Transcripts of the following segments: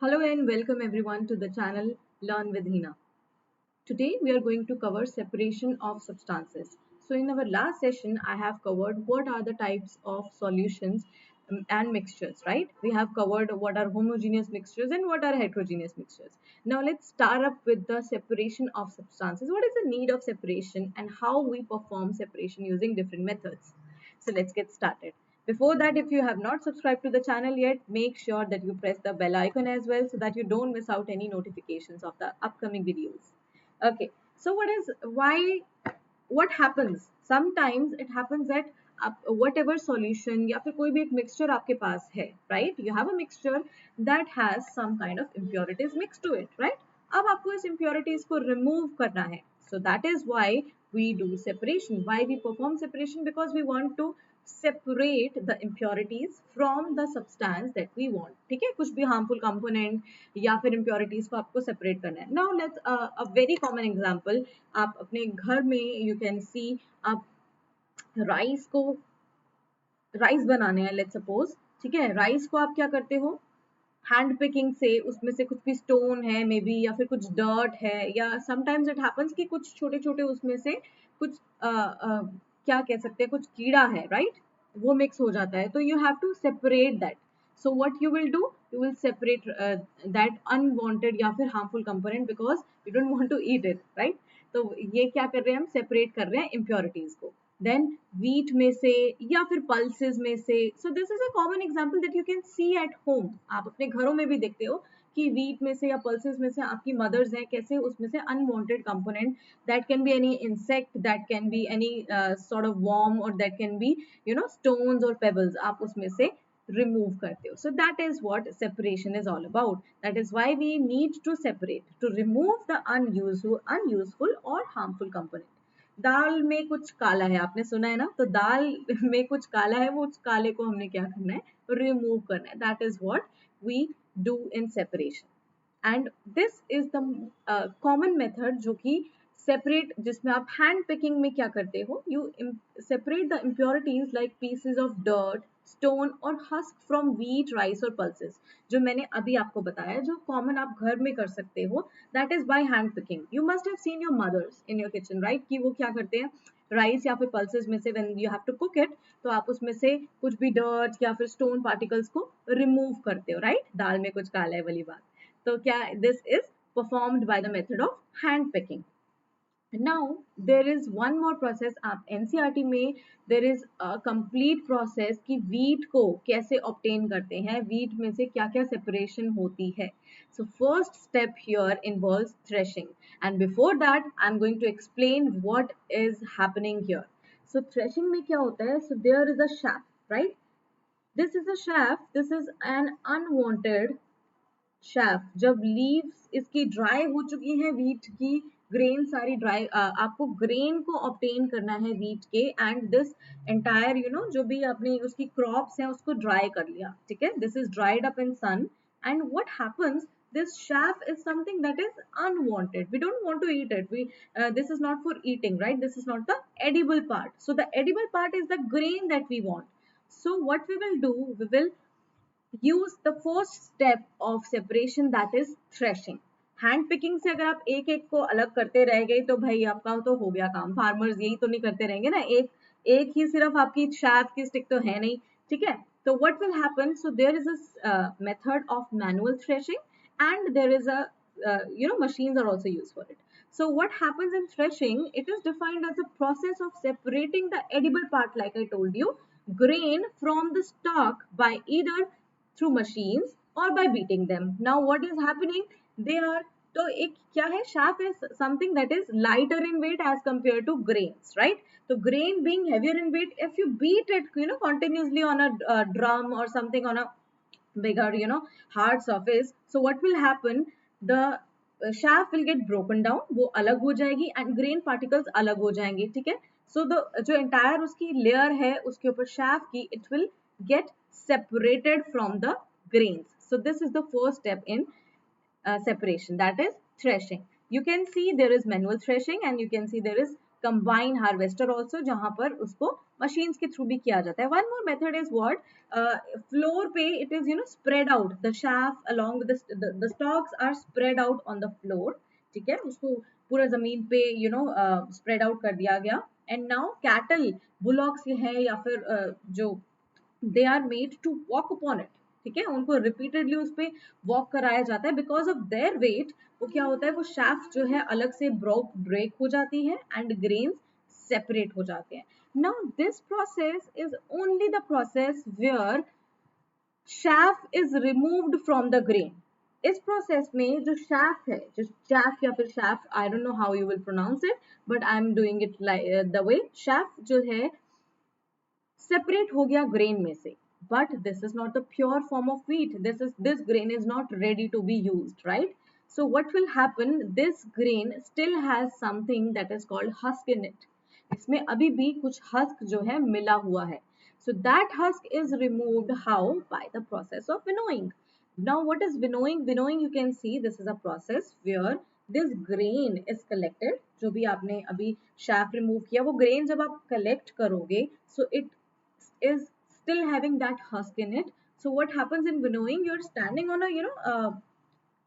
Hello and welcome everyone to the channel Learn with Hina. Today we are going to cover separation of substances. So in our last session I have covered what are the types of solutions and mixtures, right? We have covered what are homogeneous mixtures and what are heterogeneous mixtures. Now let's start up with the separation of substances. What is the need of separation and how we perform separation using different methods? So let's get started. Before that, if you have not subscribed to the channel yet, make sure that you press the bell icon as well so that you don't miss out any notifications of the upcoming videos. Okay, so what happens? Sometimes it happens that whatever solution या फिर कोई भी एक mixture आपके पास है, right? You have a mixture that has some kind of impurities mixed to it, right? अब आपको इस impurities को remove करना है. So that is why we do separation. Why we perform separation? Because we want to separate the impurities from the substance that we want. ठीक है, कुछ भी harmful component या फिर impurities को आपको separate करना है. Now let's a very common example. आप अपने घर में you can see आप राइस बनाने हैं let's suppose. ठीक है, राइस को आप क्या करते हो, हैंड पिकिंग से उसमें से कुछ भी स्टोन है मे बी या फिर कुछ डर्ट है या समटाइम्स इट हैपेंस कि कुछ छोटे छोटे उसमें से कुछ क्या कह सकते हैं कुछ कीड़ा है राइट, वो मिक्स हो जाता है तो you have to separate that. So what you will do, you will separate that unwanted या फिर harmful component because you don't want to eat it right. तो ये क्या कर रहे हैं, हम सेपरेट कर रहे हैं इम्प्योरिटीज को. देन wheat में से या फिर pulses में से. So this is a common example that you can see at home. आप अपने घरों में भी देखते हो कि wheat में से या pulses में से आपकी mothers हैं कैसे उसमें से unwanted component, that can be any insect, that can be any sort of worm or that can be stones or pebbles, आप उसमें से remove करते हो. So that is what separation is all about. That is why we need to separate, to remove the unuseful or harmful component. दाल में कुछ काला है, आपने सुना है ना, तो दाल में कुछ काला है, वो उस काले को हमने क्या करना है, रिमूव करना है. That is what we do in separation. And this is the common method जो कि सेपरेट, जिसमें आप हैंड पिकिंग में क्या करते हो, you separate the impurities like pieces of dirt, stone और हस्क फ्रॉम व्हीट, राइस और पल्सेस, जो मैंने अभी आपको बताया, जो कॉमन आप घर में कर सकते हो. That is by hand picking. You must have seen your mother's in your kitchen right, कि वो क्या करते हैं, राइस या फिर पल्सेस में से when you have to cook it, तो आप उसमें से कुछ भी डर्ट या फिर स्टोन पार्टिकल्स को रिमूव करते हो राइट. दाल में कुछ काला है वाली बात. तो क्या, this is performed by the method of hand picking. Now there is one more process. आप NCERT में there is a complete process कि wheat को कैसे obtain करते हैं, wheat में से क्या क्या separation होती है. So first step here involves threshing, and before that I'm going to explain what is happening here. So threshing में क्या होता है, so there is a chaff, right? This is a chaff, this is an unwanted chef. जब leaves इसकी dry हो चुकी हैं, wheat की ग्रेन सारी ड्राई, आपको ग्रेन को ऑब्टेन करना है वीट के, एंड दिस एंटायर जो भी आपने उसकी क्रॉप्स हैं उसको ड्राई कर लिया. ठीक है, this is dried up in sun, and what happens, this chaff is something that is unwanted. We don't want to eat it. This is not for eating, right? This is not the edible part. So the edible part is the grain that we want. So what we will do, we will use the first step of separation, that is threshing. Hand picking से अगर आप एक एक को अलग करते रह गए तो भाई आपका तो हो गया काम. फार्मर्स यही तो नहीं करते रहेंगे ना, एक एक ही सिर्फ आपकी शाफ्ट की स्टिक तो है नहीं. ठीक है, तो what will happen, so there is a method of manual threshing and there is a machines are also used for it. So what happens in threshing, it is defined as a process of separating the edible part, like I told you, grain from the stalk by either through machines or by beating them. Now what is happening, they are, तो एक क्या है, chaff is something that is lighter in weight as compared to grains, right? So grain being heavier in weight, if you beat it continuously on a drum or something on a bigger hard surface, so what will happen, the chaff will get broken down, वो अलग हो जाएगी and grain particles अलग हो जाएंगे. ठीक है, so the जो entire उसकी layer है उसके ऊपर chaff की, it will get separated from the grains. So this is the first step in separation, that is threshing. You can see there is manual threshing and you can see there is combine harvester also, जहां पर उसको machines के through भी किया जाता है. One more method is what, floor पे it is spread out, the shaft along the stalks are spread out on the floor. ठीक है, उसको पूरा जमीन पे स्प्रेड आउट कर दिया गया. एंड नाउ कैटल बुलॉक्स है या फिर जो they are made to walk upon it. ठीक है, उनको रिपीटेडली उस पे वॉक कराया जाता है. बिकॉज ऑफ देयर वेट वो क्या होता है, वो शाफ्ट जो है अलग से ब्रेक हो जाती है एंड ग्रेन्स सेपरेट हो जाते हैं. Now this process is only the process where shaft is removed from the grain. इस प्रोसेस में जो shaft है, जो shaft या फिर shaft, I don't know how you will pronounce it, but I am doing it like the way, shaft जो है separate हो गया grain में से. But this is not the pure form of wheat. This grain is not ready to be used, right? So what will happen? This grain still has something that is called husk in it. इसमें अभी भी कुछ husk जो है मिला हुआ है. So that husk is removed how? By the process of winnowing. Now what is winnowing? Winnowing, you can see this is a process where this grain is collected. जो भी आपने अभी shaft remove किया, वो grain जब आप collect करोगे, so it is still having that husk in it. So what happens in winnowing? You're standing on a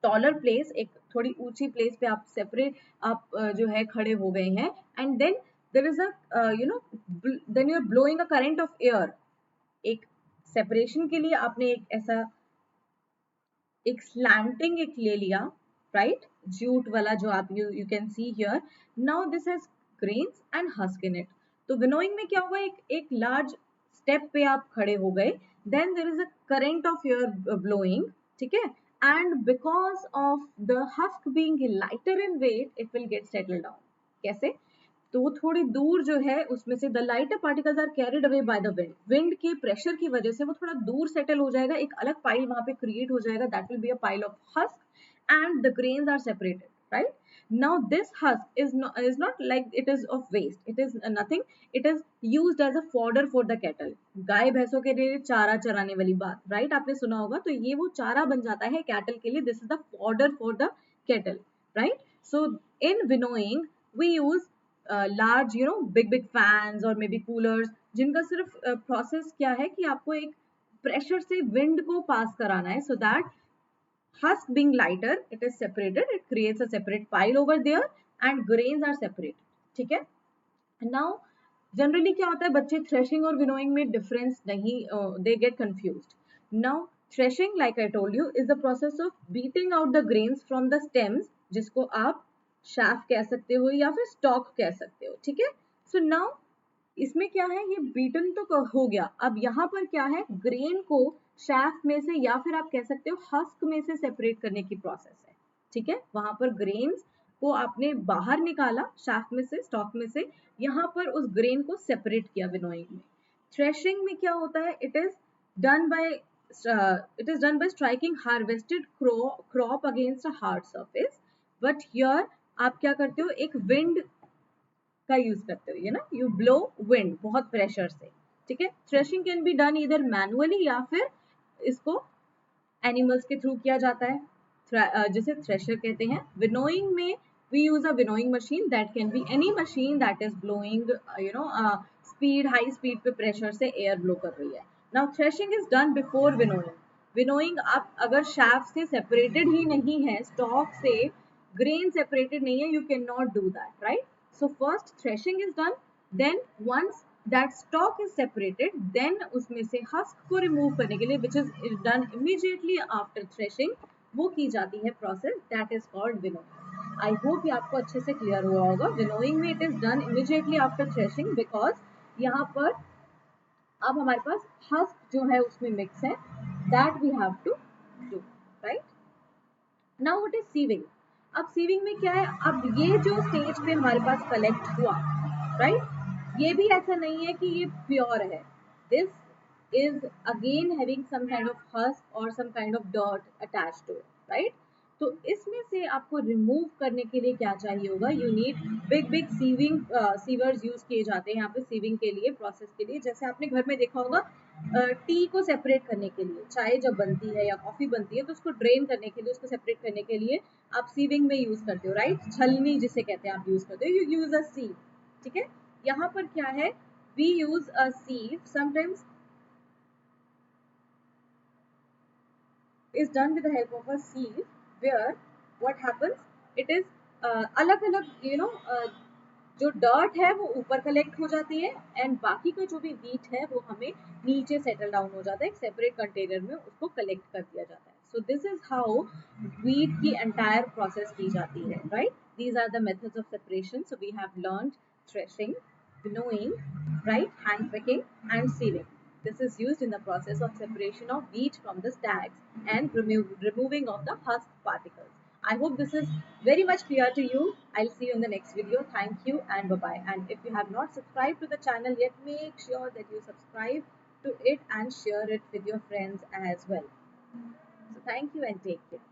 taller place, एक थोड़ी ऊंची place पे आप separate आप जो है खड़े हो गए हैं, and then there is a then you're blowing a current of air. एक separation के लिए आपने एक ऐसा एक slanting एक ले लिया, right? jute वाला जो आप you can see here. Now this has grains and husk in it. तो winnowing में क्या हुआ, एक large step पे आप खड़े हो गए, then there is a current of air blowing. ठीक है, and because of the husk being lighter in weight, it will get settled down. कैसे? तो वो थोड़ी दूर जो है उसमें से the lighter particles are carried away by the wind. Wind के प्रेशर की वजह से वो थोड़ा दूर सेटल हो जाएगा, एक अलग पाइल वहां पे क्रिएट हो जाएगा. That will be a pile of husk and the grains are separated, right? Now this husk is not like it is of waste. It is nothing. It is used as a fodder for the cattle. गाय भैंसों के लिए चारा चराने वाली बात, right? आपने सुना होगा. तो ये वो चारा बन जाता है कैटल के लिए. This is the fodder for the cattle, right? So in winnowing we use large big fans or maybe coolers, जिनका सिर्फ प्रोसेस क्या है कि आपको एक प्रेशर से विंड को पास कराना है, so that husk being lighter, it is separated, it creates a separate pile over there and grains are separated. ठीक है. Now generally क्या होता है, बच्चे threshing और winnowing में difference नहीं, they get confused. Now threshing, like I told you, is the process of beating out the grains from the stems, जिसको आप shaft कह सकते हो या फिर stalk कह सकते हो. ठीक है. So now इसमें क्या है, ये बीटन तो हो गया. अब यहाँ पर क्या है, ग्रेन को शाफ्ट में से या फिर आप कह सकते हो हस्क में से सेपरेट करने की प्रोसेस है. ठीक है, वहां पर ग्रेन्स को आपने बाहर निकाला शाफ्ट में से, स्टॉक में से, यहाँ पर उस ग्रेन को सेपरेट किया विनोइंग में. थ्रेशिंग में क्या होता है, it is done by striking harvested crop against a hard surface. But here आप क्या करते हो, एक विंड का यूज करते हो, यू ब्लो विंड बहुत प्रेशर से. ठीक है. थ्रेशिंग कैन बी डन इधर मैनुअली या फिर इसको एनिमल्स के थ्रू किया जाता है, जिसे थ्रेशर कहते हैं. विनोइंग में we use a winnowing machine, that can be any machine that is blowing speed, high speed पे प्रेशर से एयर ब्लो कर रही है. Now threshing is done before winnowing. Winnowing आप अगर शाफ्ट से सेपरेटेड ही नहीं है, स्टॉक से ग्रेन सेपरेटेड नहीं है, you cannot do that, right? So first threshing is done, then once that stalk is separated, then उसमें से husk को remove करने के लिए, which is done immediately after threshing, वो की जाती है process that is called winnowing. I hope ये आपको अच्छे से clear हुआ होगा. Winnowing में it is done immediately after threshing because यहाँ पर अब हमारे पास husk जो है उसमें mix है, that we have to do, right? Now what is sieving? अब सीविंग में क्या है, अब ये जो स्टेज पे हमारे पास कलेक्ट हुआ, राइट, ये भी ऐसा नहीं है कि ये प्योर है. This is again having some kind of husk और some kind of dirt attached to it, right. तो इसमें से आपको रिमूव करने के लिए क्या चाहिए होगा, you need big sewers use किए जाते हैं यहाँ पे सीविंग के लिए, प्रोसेस के लिए. जैसे आपने घर में देखा होगा, टी को सेपरेट करने के लिए, चाय जब बनती है या कॉफी बनती है तो उसको ड्रेन करने के लिए, उसको सेपरेट करने के लिए आप सीविंग में यूज करते हो, राइट. छलनी जिसे कहते हैं आप यूज करते हो, यू यूज अ सीव, ठीक है, यहाँ पर क्या है, we use a sieve sometimes is done with the help of a sieve, where what happens it is अलग अलग जो डर्ट है वो ऊपर कलेक्ट हो जाती है एंड बाकी का जो भी वीट है वो हमें नीचे सेटल डाउन हो जाता है, एक सेपरेट कंटेनर में उसको कलेक्ट कर दिया जाता है. So this is how wheat की एंटायर प्रोसेस की जाती है, right. These are the methods of separation. So we have learned threshing, winnowing, right, hand picking and sieving. This is used in the process of separation of wheat from the stacks and removing of the husk particles. I hope this is very much clear to you. I'll see you in the next video. Thank you and bye-bye. And if you have not subscribed to the channel yet, make sure that you subscribe to it and share it with your friends as well. So thank you and take care.